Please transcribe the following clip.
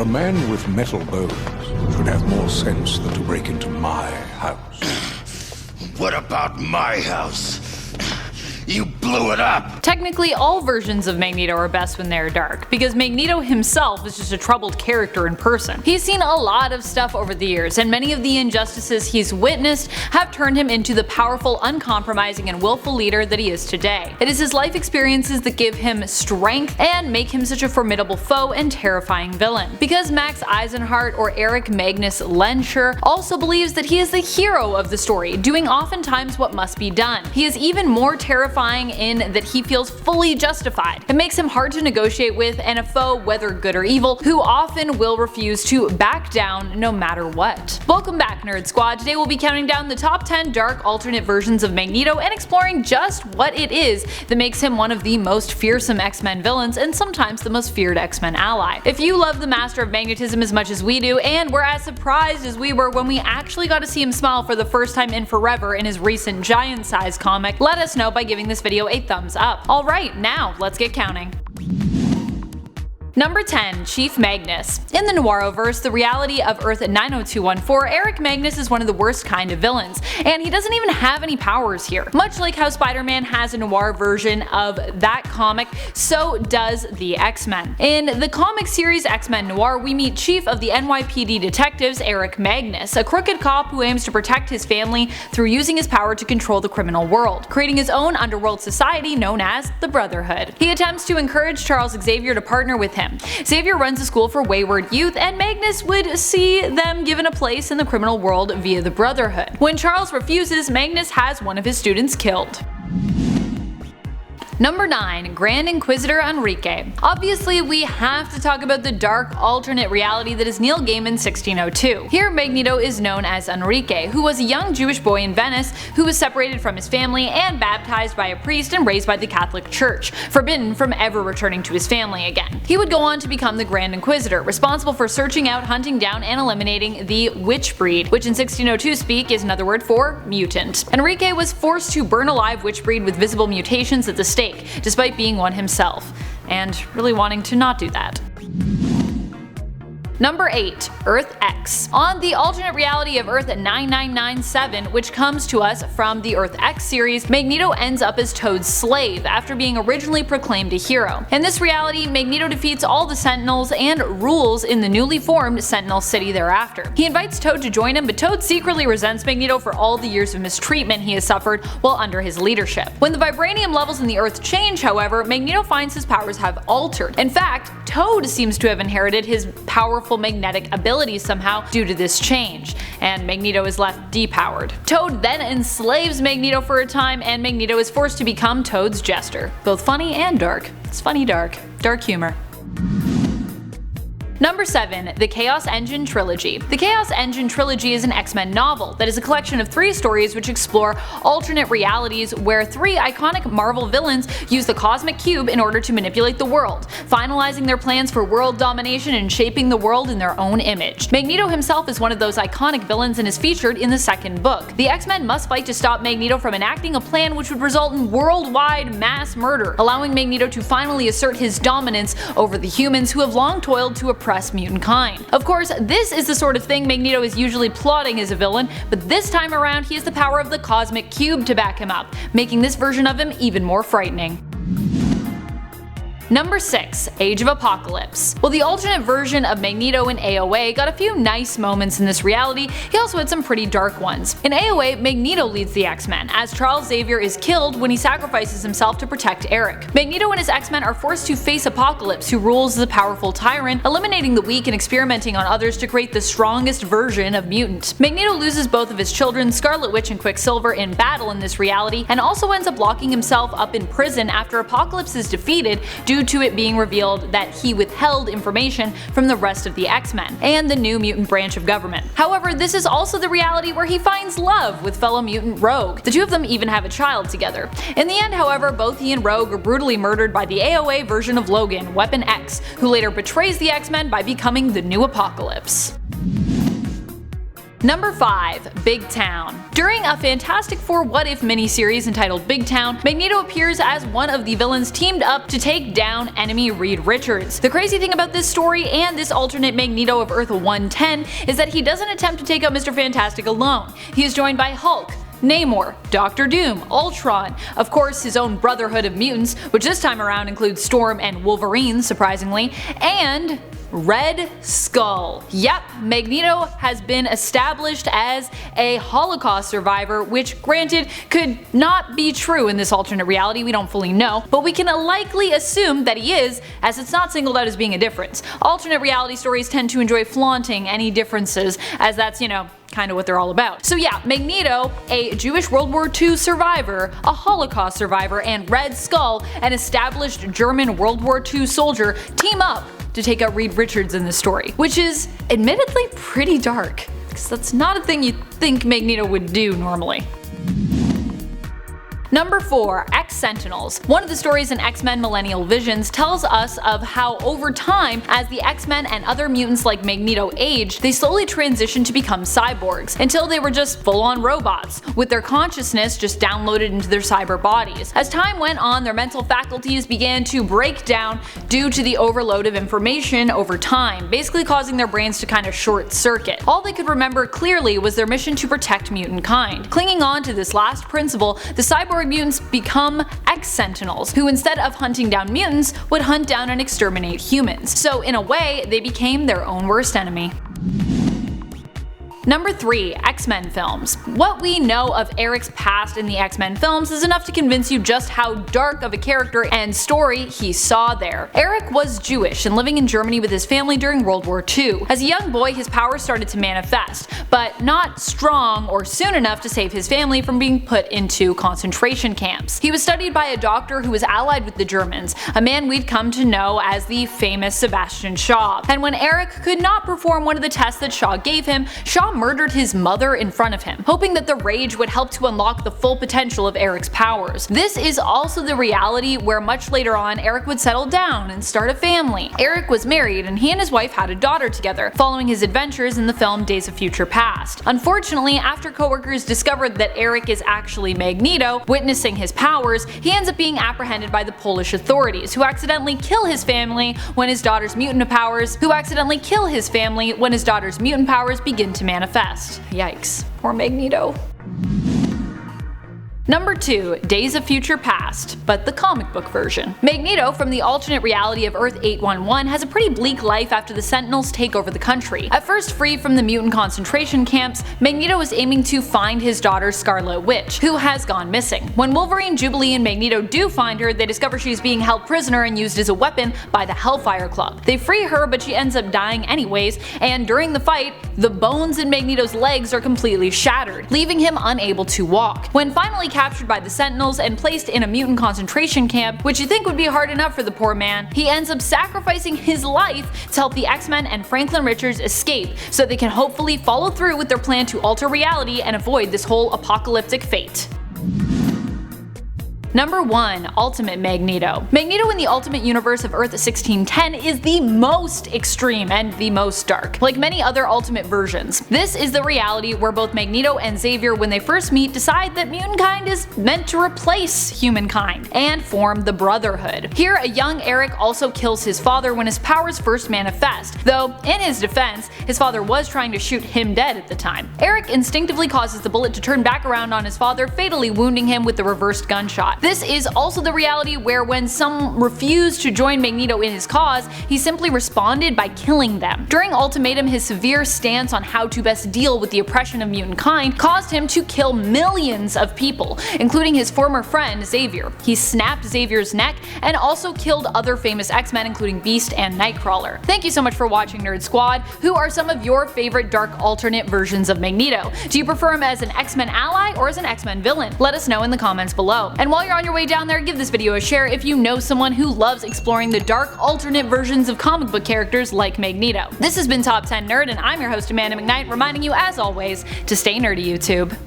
A man with metal bones should have more sense than to break into my house. What about my house? You blew it up! Technically, all versions of Magneto are best when they're dark, because Magneto himself is just a troubled character in person. He's seen a lot of stuff over the years, and many of the injustices he's witnessed have turned him into the powerful, uncompromising, and willful leader that he is today. It is his life experiences that give him strength and make him such a formidable foe and terrifying villain. Because Max Eisenhardt or Eric Magnus Lenscher also believes that he is the hero of the story, doing oftentimes what must be done. He is even more terrifying in that he feels fully justified. It makes him hard to negotiate with, and a foe, whether good or evil, who often will refuse to back down no matter what. Welcome back, Nerd Squad. Today we'll be counting down the top 10 dark alternate versions of Magneto and exploring just what it is that makes him one of the most fearsome X-Men villains and sometimes the most feared X-Men ally. If you love the Master of Magnetism as much as we do, and were as surprised as we were when we actually got to see him smile for the first time in forever in his recent giant-size comic, let us know by giving this video a thumbs up. Alright, now let's get counting. Number 10. Chief Magnus. In the Noiroverse, the reality of Earth 90214, Eric Magnus is one of the worst kind of villains, and he doesn't even have any powers here. Much like how Spider-Man has a noir version of that comic, so does the X-Men. In the comic series X-Men Noir, we meet Chief of the NYPD Detectives, Eric Magnus, a crooked cop who aims to protect his family through using his power to control the criminal world, creating his own underworld society known as the Brotherhood. He attempts to encourage Charles Xavier to partner with him. Xavier runs a school for wayward youth, and Magnus would see them given a place in the criminal world via the Brotherhood. When Charles refuses, Magnus has one of his students killed. Number 9. Grand Inquisitor Enrique. Obviously, we have to talk about the dark alternate reality that is Neil Gaiman's 1602. Here, Magneto is known as Enrique, who was a young Jewish boy in Venice who was separated from his family and baptized by a priest and raised by the Catholic Church, forbidden from ever returning to his family again. He would go on to become the Grand Inquisitor, responsible for searching out, hunting down, and eliminating the witch breed, which in 1602 speak is another word for mutant. Enrique was forced to burn alive witch breed with visible mutations at the stake, despite being one himself, and really wanting to not do that. Number 8. Earth X. On the alternate reality of Earth 9997, which comes to us from the Earth X series, Magneto ends up as Toad's slave after being originally proclaimed a hero. In this reality, Magneto defeats all the Sentinels and rules in the newly formed Sentinel City thereafter. He invites Toad to join him, but Toad secretly resents Magneto for all the years of mistreatment he has suffered while under his leadership. When the vibranium levels in the Earth change, however, Magneto finds his powers have altered. In fact, Toad seems to have inherited his powerful magnetic abilities somehow due to this change, and Magneto is left depowered. Toad then enslaves Magneto for a time, and Magneto is forced to become Toad's jester. Both funny and dark. It's funny dark. Dark humor. Number 7. The Chaos Engine Trilogy. The Chaos Engine Trilogy is an X-Men novel that is a collection of 3 stories which explore alternate realities where 3 iconic Marvel villains use the Cosmic Cube in order to manipulate the world, finalizing their plans for world domination and shaping the world in their own image. Magneto himself is one of those iconic villains and is featured in the second book. The X-Men must fight to stop Magneto from enacting a plan which would result in worldwide mass murder, allowing Magneto to finally assert his dominance over the humans who have long toiled to oppress mutant kind. Of course, this is the sort of thing Magneto is usually plotting as a villain, but this time around he has the power of the Cosmic Cube to back him up, making this version of him even more frightening. Number 6. Age of Apocalypse. While the alternate version of Magneto in AOA got a few nice moments in this reality, he also had some pretty dark ones. In AOA, Magneto leads the X-Men, as Charles Xavier is killed when he sacrifices himself to protect Eric. Magneto and his X-Men are forced to face Apocalypse, who rules as a powerful tyrant, eliminating the weak and experimenting on others to create the strongest version of mutant. Magneto loses both of his children, Scarlet Witch and Quicksilver, in battle in this reality, and also ends up locking himself up in prison after Apocalypse is defeated due to it being revealed that he withheld information from the rest of the X-Men and the new mutant branch of government. However, this is also the reality where he finds love with fellow mutant Rogue. The two of them even have a child together. In the end, however, both he and Rogue are brutally murdered by the AOA version of Logan, Weapon X, who later betrays the X-Men by becoming the new Apocalypse. Number 5. Big Town. During a Fantastic Four What If miniseries entitled Big Town, Magneto appears as one of the villains teamed up to take down enemy Reed Richards. The crazy thing about this story and this alternate Magneto of Earth 110 is that he doesn't attempt to take out Mr. Fantastic alone. He is joined by Hulk, Namor, Doctor Doom, Ultron, of course his own Brotherhood of Mutants, which this time around includes Storm and Wolverine, surprisingly, and Red Skull. Yep, Magneto has been established as a Holocaust survivor, which granted could not be true in this alternate reality, we don't fully know, but we can likely assume that he is, as it's not singled out as being a difference. Alternate reality stories tend to enjoy flaunting any differences, as that's, kind of what they're all about. So yeah, Magneto, a Jewish World War II survivor, a Holocaust survivor, and Red Skull, an established German World War II soldier, team up to take out Reed Richards in this story, which is admittedly pretty dark, because that's not a thing you'd think Magneto would do normally. Number 4. X-Sentinels. One of the stories in X-Men Millennial Visions tells us of how over time, as the X-Men and other mutants like Magneto aged, they slowly transitioned to become cyborgs, until they were just full-on robots, with their consciousness just downloaded into their cyber bodies. As time went on, their mental faculties began to break down due to the overload of information over time, basically causing their brains to kind of short circuit. All they could remember clearly was their mission to protect mutant kind. Clinging on to this last principle, the cyborg mutants become X-Sentinels, who instead of hunting down mutants, would hunt down and exterminate humans. So in a way, they became their own worst enemy. Number 3. X-Men films. What we know of Eric's past in the X-Men films is enough to convince you just how dark of a character and story he saw there. Eric was Jewish and living in Germany with his family during World War II. As a young boy, his powers started to manifest, but not strong or soon enough to save his family from being put into concentration camps. He was studied by a doctor who was allied with the Germans, a man we'd come to know as the famous Sebastian Shaw. And when Eric could not perform one of the tests that Shaw gave him, Shaw murdered his mother in front of him, hoping that the rage would help to unlock the full potential of Eric's powers. This is also the reality where much later on Eric would settle down and start a family. Eric was married and he and his wife had a daughter together, following his adventures in the film Days of Future Past. Unfortunately, after coworkers discovered that Eric is actually Magneto, witnessing his powers, he ends up being apprehended by the Polish authorities, who accidentally kill his family when his daughter's mutant powers begin to manifest. Yikes. Poor Magneto. Number 2. Days of Future Past, but the comic book version. Magneto from the alternate reality of Earth 811 has a pretty bleak life after the Sentinels take over the country. At first free from the mutant concentration camps, Magneto is aiming to find his daughter Scarlet Witch, who has gone missing. When Wolverine, Jubilee, and Magneto do find her, they discover she's being held prisoner and used as a weapon by the Hellfire Club. They free her, but she ends up dying anyways, and during the fight, the bones in Magneto's legs are completely shattered, leaving him unable to walk. When finally captured by the Sentinels and placed in a mutant concentration camp, which you think would be hard enough for the poor man, he ends up sacrificing his life to help the X-Men and Franklin Richards escape so they can hopefully follow through with their plan to alter reality and avoid this whole apocalyptic fate. Number 1. Ultimate Magneto. Magneto in the Ultimate Universe of Earth 1610 is the most extreme and the most dark, like many other Ultimate versions. This is the reality where both Magneto and Xavier, when they first meet, decide that mutant kind is meant to replace humankind and form the Brotherhood. Here, a young Eric also kills his father when his powers first manifest, though in his defense, his father was trying to shoot him dead at the time. Eric instinctively causes the bullet to turn back around on his father, fatally wounding him with the reversed gunshot. This is also the reality where when some refused to join Magneto in his cause, he simply responded by killing them. During Ultimatum, his severe stance on how to best deal with the oppression of mutant kind caused him to kill millions of people, including his former friend Xavier. He snapped Xavier's neck and also killed other famous X-Men including Beast and Nightcrawler. Thank you so much for watching, Nerd Squad. Who are some of your favorite dark alternate versions of Magneto? Do you prefer him as an X-Men ally or as an X-Men villain? Let us know in the comments below. And while you're on your way down there, give this video a share if you know someone who loves exploring the dark alternate versions of comic book characters like Magneto. This has been Top 10 Nerd, and I'm your host Amanda McKnight, reminding you as always to stay nerdy, YouTube.